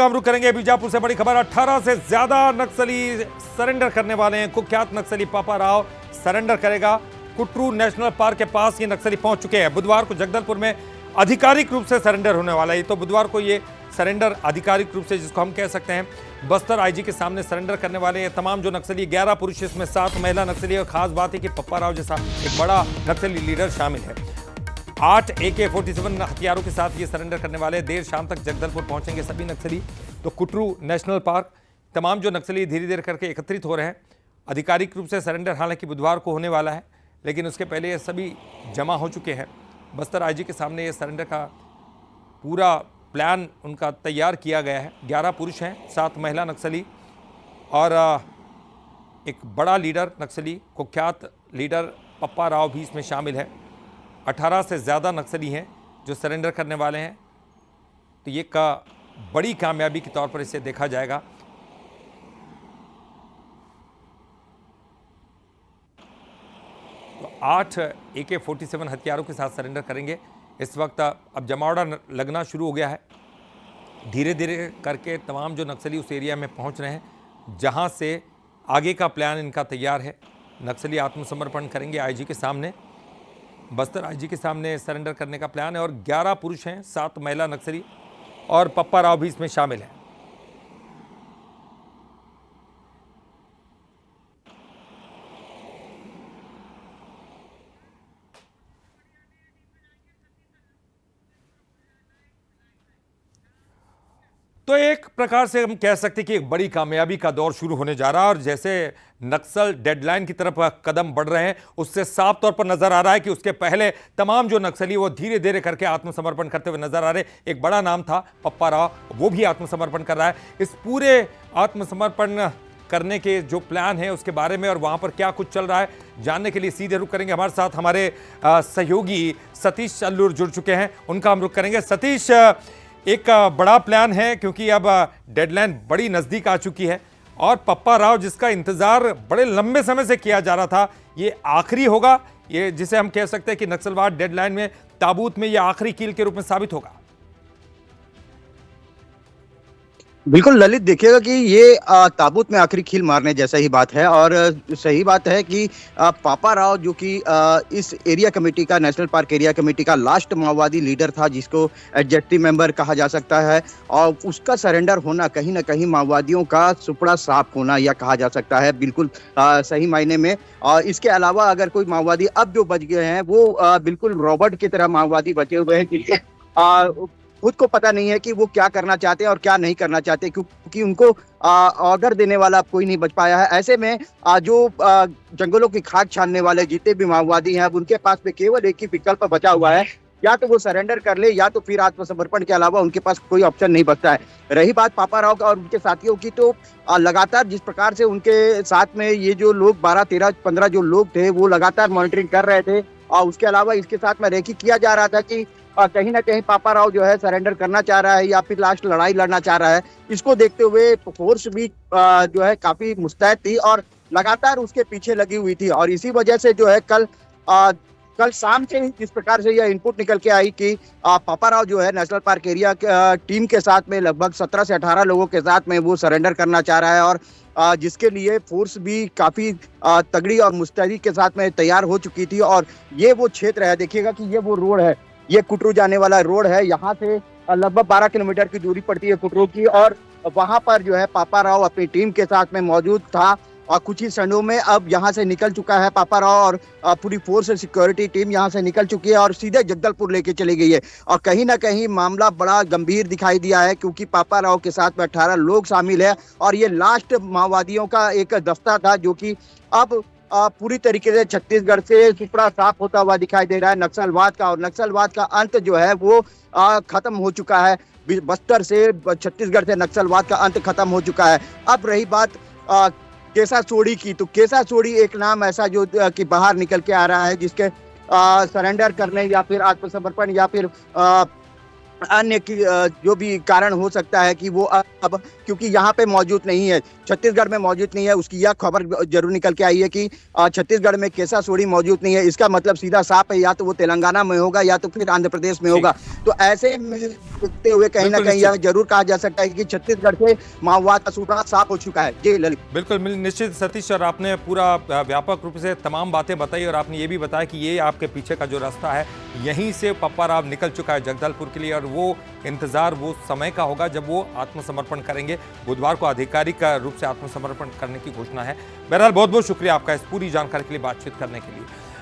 हम रुक करेंगे बीजापुर से बड़ी खबर। 18 से ज्यादा नक्सली सरेंडर करने वाले हैं। कुख्यात नक्सली पापा राव सरेंडर करेगा। कुटरू नेशनल पार्क के पास ये नक्सली पहुंच चुके हैं। बुधवार को जगदलपुर में आधिकारिक रूप से सरेंडर होने वाला है। तो बुधवार को ये सरेंडर आधिकारिक रूप से, जिसको हम कह सकते हैं, बस्तर आईजी के सामने सरेंडर करने वाले हैं तमाम जो नक्सली। 11 पुरुष, इसमें 7 महिला नक्सली। और खास बात है कि पप्पा राव जैसा एक बड़ा नक्सली लीडर शामिल है। 8 AK-47 हथियारों के साथ ये सरेंडर करने वाले। देर शाम तक जगदलपुर पहुंचेंगे सभी नक्सली। तो कुटरू नेशनल पार्क तमाम जो नक्सली धीरे धीरे करके एकत्रित हो रहे हैं। आधिकारिक रूप से सरेंडर हालांकि बुधवार को होने वाला है, लेकिन उसके पहले ये सभी जमा हो चुके हैं। बस्तर आईजी के सामने ये सरेंडर का पूरा प्लान उनका तैयार किया गया है। 11 पुरुष हैं, 7 महिला नक्सली और एक बड़ा लीडर नक्सली, कुख्यात लीडर पप्पा राव भी इसमें शामिल है। 18 से ज़्यादा नक्सली हैं जो सरेंडर करने वाले हैं। तो ये का बड़ी कामयाबी के तौर पर इसे देखा जाएगा। तो 8 AK-47 हथियारों के साथ सरेंडर करेंगे। इस वक्त अब जमावड़ा लगना शुरू हो गया है। धीरे धीरे करके तमाम जो नक्सली उस एरिया में पहुंच रहे हैं जहां से आगे का प्लान इनका तैयार है। नक्सली आत्मसमर्पण करेंगे आईजी के सामने। बस्तर आईजी के सामने सरेंडर करने का प्लान है। और 11 पुरुष हैं, 7 महिला नक्सली और पप्पा राव भी इसमें शामिल हैं। तो एक प्रकार से हम कह सकते हैं कि एक बड़ी कामयाबी का दौर शुरू होने जा रहा है। और जैसे नक्सल डेडलाइन की तरफ कदम बढ़ रहे हैं, उससे साफ तौर पर नजर आ रहा है कि उसके पहले तमाम जो नक्सली वो धीरे धीरे करके आत्मसमर्पण करते हुए नजर आ रहे। एक बड़ा नाम था पप्पा राव, वो भी आत्मसमर्पण कर रहा है। इस पूरे आत्मसमर्पण करने के जो प्लान है उसके बारे में और वहां पर क्या कुछ चल रहा है जानने के लिए सीधे रुक करेंगे। हमारे साथ हमारे सहयोगी सतीश अल्लूर जुड़ चुके हैं, उनका हम रुक करेंगे। सतीश, एक बड़ा प्लान है क्योंकि अब डेडलाइन बड़ी नज़दीक आ चुकी है और पप्पा राव जिसका इंतज़ार बड़े लंबे समय से किया जा रहा था, ये आखिरी होगा। ये जिसे हम कह सकते हैं कि नक्सलवाद डेडलाइन में ताबूत में ये आखिरी कील के रूप में साबित होगा। बिल्कुल ललित, देखिएगा कि ये ताबूत में आखिरी कील मारने जैसा ही बात है। और सही बात है कि पापा राव जो कि इस एरिया कमेटी का, नेशनल पार्क एरिया कमेटी का लास्ट माओवादी लीडर था, जिसको एडजेक्टिव मेंबर कहा जा सकता है, और उसका सरेंडर होना कहीं ना कहीं माओवादियों का सुपड़ा साफ होना यह कहा जा सकता है, बिल्कुल सही मायने में। और इसके अलावा अगर कोई माओवादी अब जो बच गए हैं वो बिल्कुल रॉबर्ट की तरह माओवादी बचे हुए हैं, जिनको खुद को पता नहीं है कि वो क्या करना चाहते हैं और क्या नहीं करना चाहते, क्योंकि उनको ऑर्डर देने वाला कोई नहीं बच पाया है। ऐसे में जो जंगलों की खाक छानने वाले जितने भी माओवादी हैं, अब उनके पास में केवल एक ही विकल्प बचा हुआ है, या तो वो सरेंडर कर ले या तो फिर आत्मसमर्पण के अलावा उनके पास कोई ऑप्शन नहीं बचता है। रही बात पापा राव और उनके साथियों की, तो लगातार जिस प्रकार से उनके साथ में ये जो लोग 12, 13, 15 जो लोग थे वो लगातार मॉनिटरिंग कर रहे थे। और उसके अलावा इसके साथ में रेकी किया जा रहा था कि कहीं ना कहीं पापा राव जो है सरेंडर करना चाह रहा है या फिर लास्ट लड़ाई लड़ना चाह रहा है। इसको देखते हुए फोर्स भी जो है काफी मुस्तैद थी और लगातार उसके पीछे लगी हुई थी। और इसी वजह से जो है कल शाम से जिस प्रकार से यह इनपुट निकल के आई कि पापा राव जो है नेशनल पार्क एरिया टीम के साथ में लगभग 17 से 18 लोगों के साथ में वो सरेंडर करना चाह रहा है। और जिसके लिए फोर्स भी काफी तगड़ी और मुस्तैदी के साथ में तैयार हो चुकी थी। और ये वो क्षेत्र है, देखिएगा कि ये वो रोड है, ये कुटरू जाने वाला रोड है। यहाँ से लगभग 12 किलोमीटर की दूरी पड़ती है कुटरू की। और वहां पर जो है पापा राव अपनी टीम के साथ में मौजूद था। और कुछ ही क्षणों में अब यहाँ से निकल चुका है पापा राव और पूरी फोर्स सिक्योरिटी टीम यहाँ से निकल चुकी है और सीधे जगदलपुर लेके चली गई है। और कहीं ना कहीं मामला बड़ा गंभीर दिखाई दिया है, क्योंकि पापा राव के साथ में 18 लोग शामिल है और ये लास्ट माओवादियों का एक दस्ता था, जो कि अब पूरी तरीके से छत्तीसगढ़ से सुपड़ा साफ होता हुआ दिखाई दे रहा है नक्सलवाद का। और नक्सलवाद का अंत जो है वो खत्म हो चुका है। बस्तर से, छत्तीसगढ़ से नक्सलवाद का अंत खत्म हो चुका है। अब रही बात केसा सोड़ी की, तो केसा सोड़ी एक नाम ऐसा जो कि बाहर निकल के आ रहा है, जिसके सरेंडर करने या फिर आत्मसमर्पण या फिर अन्य की जो भी कारण हो सकता है कि वो अब क्योंकि यहाँ पे मौजूद नहीं है, छत्तीसगढ़ में मौजूद नहीं है, उसकी यह खबर जरूर निकल के आई है कि छत्तीसगढ़ में कैसा सोडी मौजूद नहीं है। इसका मतलब सीधा साफ है, या तो वो तेलंगाना में होगा या तो फिर आंध्र प्रदेश में ठीक। होगा। तो ऐसे में देखते हुए कहीं ना बिल्कुल कहीं यह निश्चित। जरूर कहा जा सकता है कि छत्तीसगढ़ से माओवाद का सूखड़ा साफ हो चुका है। जी ललित। बिल्कुल निश्चित सतीश, और आपने पूरा व्यापक रूप से तमाम बातें बताई, और आपने ये भी बताया कि ये आपके पीछे का जो रास्ता है यहीं से पप्पा राव निकल चुका है जगदलपुर के लिए, और वो इंतजार वो समय का होगा जब वो आत्मसमर्पण करेंगे। बुधवार को आधिकारिक रूप से आत्मसमर्पण करने की घोषणा है। बहरहाल बहुत बहुत शुक्रिया आपका इस पूरी जानकारी के लिए, बातचीत करने के लिए।